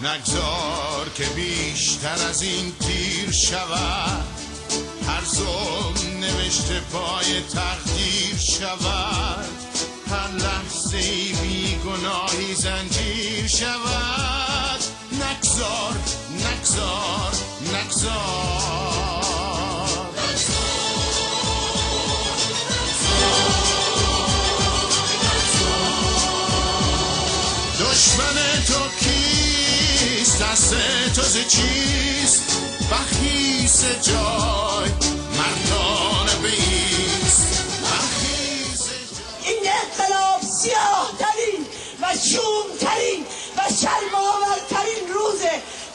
نگذار که بیشتر از این تیر شود، هر ظلم نوشته پای تقدیر شود، هر لحظه بی گناهی زنجیر شود. نگذار نگذار نگذار دشمن تو کیست؟ دست تو ز چیست؟ بخیس جای مردانه بیست. این انقلاب سیاه ترین و شوم ترین و شرم‌آورترین روز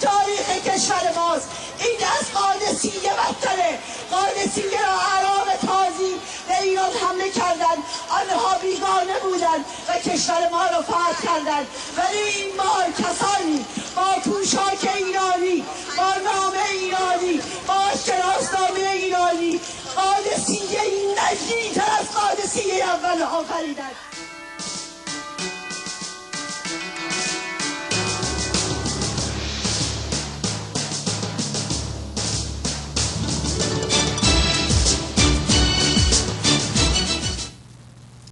تاریخ کشور ماست. این از قادسیه بدتره. قادسیه را اعراب تازی به ایران حمله کردند، آنها بیگانه بودند و کشور ما را فتح کردند، ولی این بار کسانی با پوشاک ایرانی، با نام ایرانی، با شناسنامه ایرانی قادسیه نزدیک‌تر از قادسیه اول آفریدند.